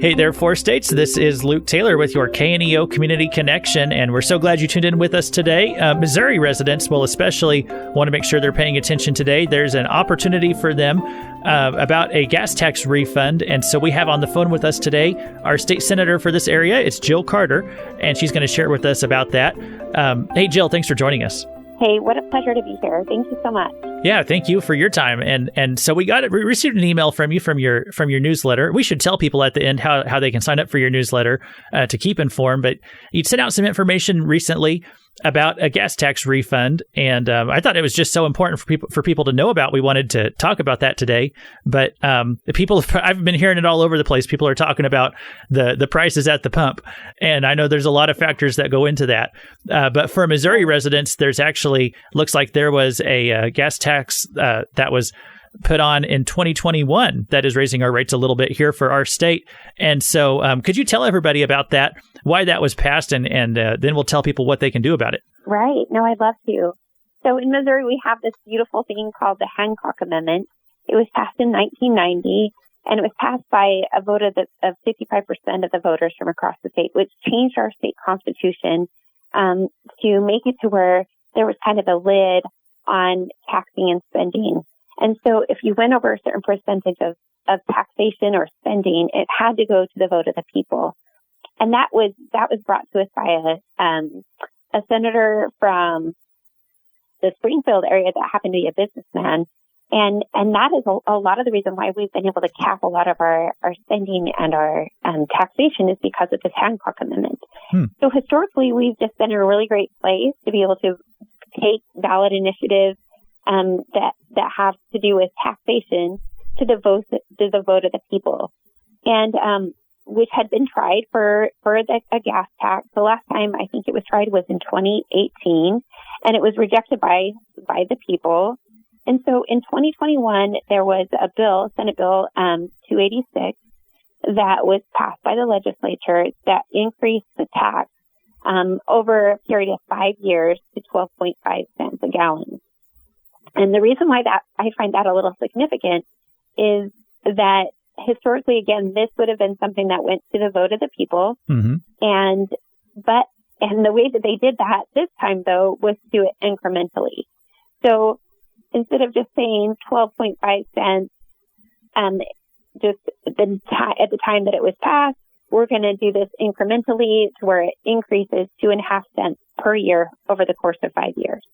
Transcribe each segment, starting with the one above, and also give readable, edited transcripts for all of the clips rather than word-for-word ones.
Hey there, Four States. This is Luke Taylor with your KNEO Community Connection, and we're so glad you tuned in with us today. Missouri residents will especially want to make sure they're paying attention today. There's an opportunity for them about a gas tax refund, and so we have on the phone with us today our state senator for this area. It's Jill Carter, and she's going to share with us about that. Hey, Jill, thanks for joining us. Hey, what a pleasure to be here. Thank you so much. Yeah, thank you for your time. And so we received an email from you from your newsletter. We should tell people at the end how they can sign up for your newsletter to keep informed. But you'd sent out some information recently about a gas tax refund, and I thought it was just so important for people to know about. We wanted to talk about that today. But I've been hearing it all over the place. People are talking about the prices at the pump, and I know there's a lot of factors that go into that. But for Missouri residents, there's actually looks like there was a gas tax that was put on in 2021 that is raising our rates a little bit here for our state. And so could you tell everybody about that, why that was passed, and then we'll tell people what they can do about it? Right. No, I'd love to. So in Missouri, we have this beautiful thing called the Hancock Amendment. It was passed in 1990, and it was passed by a vote of 55% of the voters from across the state, which changed our state constitution to make it to where there was kind of a lid on taxing and spending. And so if you went over a certain percentage of taxation or spending, it had to go to the vote of the people. And that was brought to us by a senator from the Springfield area that happened to be a businessman. And that is a lot of the reason why we've been able to cap a lot of our spending and our taxation is because of this Hancock Amendment. So historically, we've just been in a really great place to be able to take ballot initiatives that have to do with taxation to the vote of the people, and which had been tried for a gas tax. The last time I think it was tried was in 2018, and it was rejected by the people. And so in 2021 there was a bill, Senate Bill 286, that was passed by the legislature that increased the tax over a period of 5 years to 12.5 cents a gallon. And the reason why that I find that a little significant is that historically, again, this would have been something that went to the vote of the people. Mm-hmm. And the way that they did that this time, though, was to do it incrementally. So instead of just saying 12.5 cents, just at the time that it was passed, we're going to do this incrementally to where it increases 2.5 cents per year over the course of 5 years.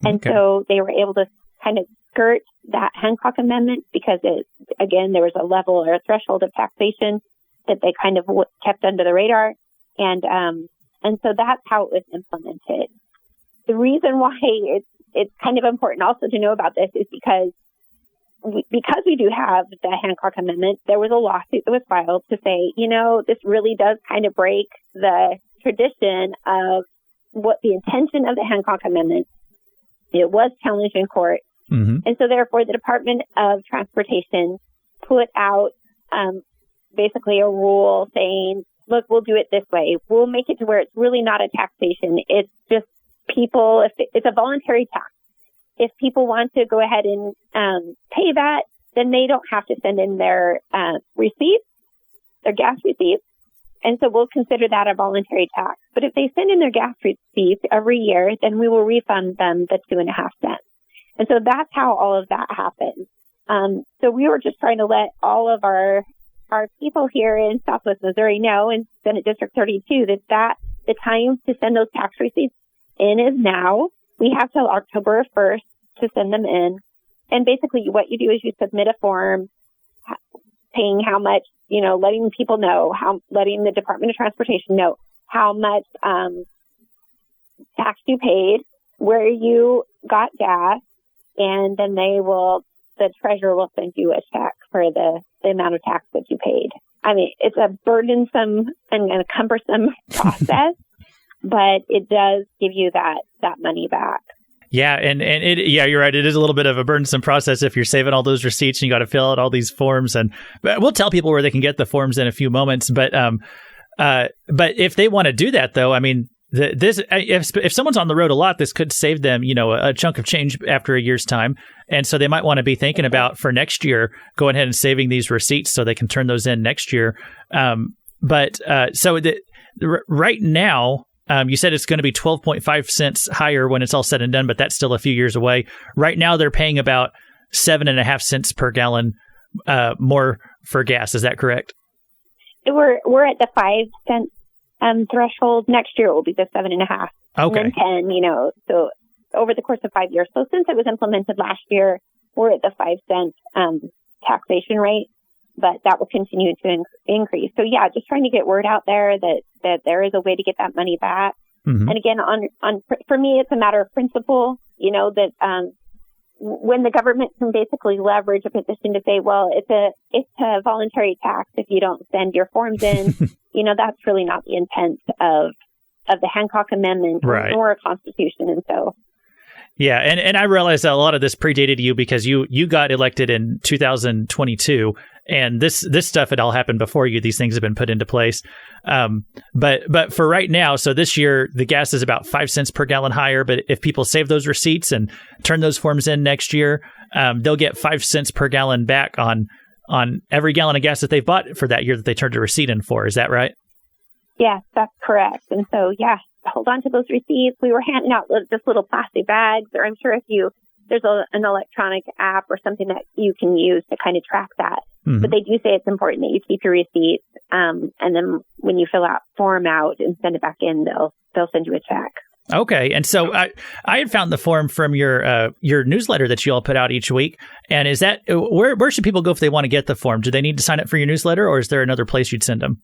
And so they were able to kind of skirt that Hancock Amendment because there was a level or a threshold of taxation that they kind of kept under the radar. And so that's how it was implemented. The reason why it's kind of important also to know about this is because we do have the Hancock Amendment, there was a lawsuit that was filed to say, this really does kind of break the tradition of what the intention of the Hancock Amendment. It was challenged in court. Mm-hmm. And so therefore the Department of Transportation put out basically a rule saying, look, we'll do it this way. We'll make it to where it's really not a taxation. It's just people, it's a voluntary tax. If people want to go ahead and pay that, then they don't have to send in their receipts, their gas receipts. And so we'll consider that a voluntary tax. But if they send in their gas receipts every year, then we will refund them the 2.5 cents. And so that's how all of that happens. So we were just trying to let all of our people here in Southwest Missouri know, in Senate District 32, that the time to send those tax receipts in is now. We have till October 1st to send them in. And basically what you do is you submit a form paying how much, letting people know, letting the Department of Transportation know how much tax you paid, where you got gas, and then the treasurer will send you a check for the amount of tax that you paid. I mean, it's a burdensome and a cumbersome process, but it does give you that money back. Yeah, you're right. It is a little bit of a burdensome process if you're saving all those receipts and you got to fill out all these forms. And we'll tell people where they can get the forms in a few moments. But if they want to do that, though, I mean, if someone's on the road a lot, this could save them, a chunk of change after a year's time. And so they might want to be thinking about for next year, going ahead and saving these receipts so they can turn those in next year. Right now, you said it's going to be 12.5 cents higher when it's all said and done, but that's still a few years away. Right now, they're paying about 7.5 cents per gallon more for gas. Is that correct? We're at the 5 cent threshold. Next year it will be the 7.5. Okay. And then 10, so over the course of 5 years. So since it was implemented last year, we're at the 5 cent taxation rate, but that will continue to increase. So yeah, just trying to get word out there that there is a way to get that money back. Mm-hmm. And again, for me, it's a matter of principle, that when the government can basically leverage a position to say, well, it's a voluntary tax if you don't send your forms in, that's really not the intent of the Hancock Amendment or a Constitution. And so. Yeah. And I realize that a lot of this predated you because you got elected in 2022 and this stuff had all happened before you. These things have been put into place. But for right now, so this year, the gas is about 5 cents per gallon higher. But if people save those receipts and turn those forms in next year, they'll get 5 cents per gallon back on every gallon of gas that they've bought for that year that they turned a receipt in for. Is that right? Yes, that's correct. And so, hold on to those receipts. We were handing out just little plastic bags, or I'm sure there's an electronic app or something that you can use to kind of track that. Mm-hmm. But they do say it's important that you keep your receipts. And then when you fill out form out and send it back in, they'll send you a check. Okay. And so I had found the form from your newsletter that you all put out each week. And is that where should people go if they want to get the form? Do they need to sign up for your newsletter, or is there another place you'd send them?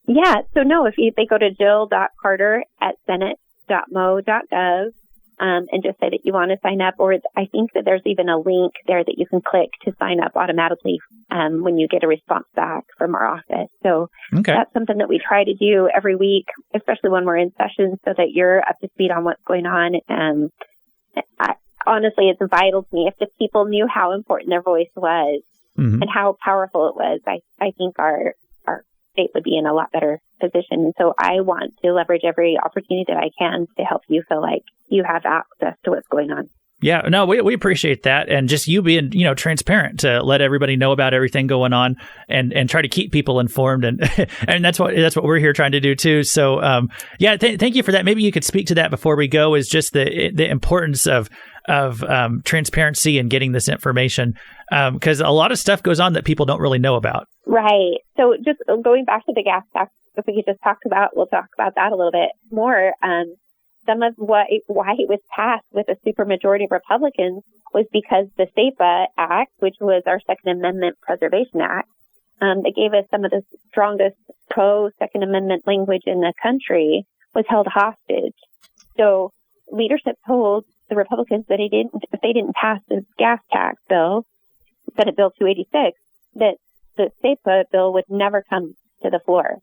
Yeah. So no, if they go to jill.carter@senate.mo.gov and just say that you want to sign up, or I think that there's even a link there that you can click to sign up automatically when you get a response back from our office. So That's something that we try to do every week, especially when we're in session, so that you're up to speed on what's going on. And honestly, it's vital to me. If the people knew how important their voice was and how powerful it was, I think our state would be in a lot better position. And so I want to leverage every opportunity that I can to help you feel like you have access to what's going on. Yeah, no, we appreciate that. And just you being, transparent to let everybody know about everything going on and try to keep people informed. And and that's what we're here trying to do too. So, thank you for that. Maybe you could speak to that before we go, is just the importance of transparency and getting this information. Because a lot of stuff goes on that people don't really know about. Right. So just going back to the gas tax, if we could just we'll talk about that a little bit more. Some of why it was passed with a supermajority of Republicans was because the SEPA Act, which was our Second Amendment Preservation Act, that gave us some of the strongest pro-Second Amendment language in the country, was held hostage. So leadership told the Republicans that if they didn't pass the gas tax bill, Senate Bill 286, that the SEPA bill would never come to the floor.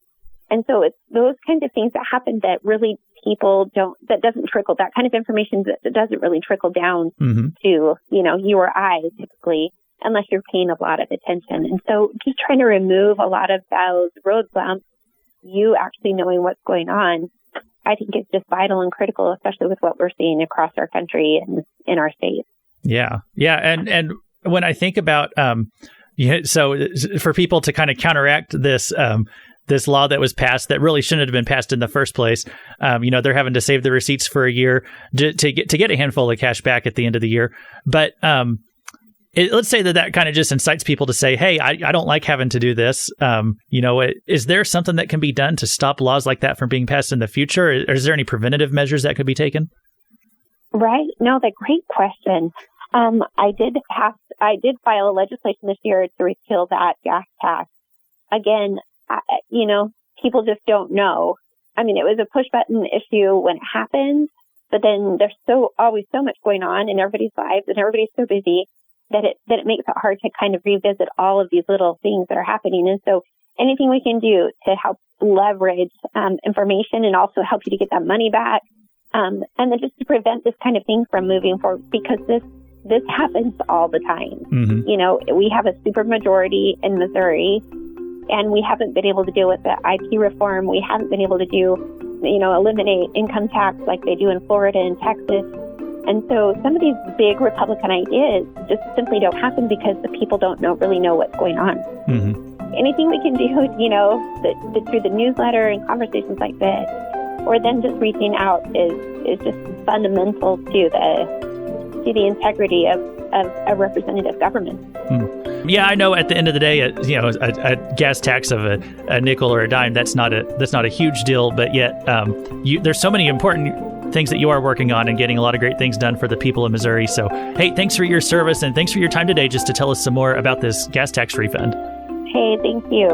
And so it's those kinds of things that happen that really that doesn't trickle, that kind of information that doesn't really trickle down to, you or I typically, unless you're paying a lot of attention. And so just trying to remove a lot of those road bumps, you actually knowing what's going on, I think is just vital and critical, especially with what we're seeing across our country and in our state. Yeah. Yeah. And when I think about, so for people to kind of counteract this law that was passed that really shouldn't have been passed in the first place, they're having to save the receipts for a year to get a handful of cash back at the end of the year. But let's say that kind of just incites people to say, hey, I don't like having to do this. Is there something that can be done to stop laws like that from being passed in the future? Or is there any preventative measures that could be taken? Right. No, that's a great question. I did file a legislation this year to repeal that gas tax. Again, people just don't know. I mean, it was a push button issue when it happened, but then there's always so much going on in everybody's lives and everybody's so busy that it makes it hard to kind of revisit all of these little things that are happening. And so anything we can do to help leverage information and also help you to get that money back, and then just to prevent this kind of thing from moving forward, because this happens all the time. Mm-hmm. We have a supermajority in Missouri, and we haven't been able to deal with the IP reform. We haven't been able to do eliminate income tax like they do in Florida and Texas. And so some of these big Republican ideas just simply don't happen because the people don't really know what's going on. Mm-hmm. Anything we can do, through the newsletter and conversations like this, or then just reaching out is just fundamental to the integrity of a representative government. Yeah, I know. At the end of the day, a gas tax of a nickel or a dime, that's not a huge deal. But yet, there's so many important things that you are working on and getting a lot of great things done for the people of Missouri. So, hey, thanks for your service and thanks for your time today just to tell us some more about this gas tax refund. Hey, thank you.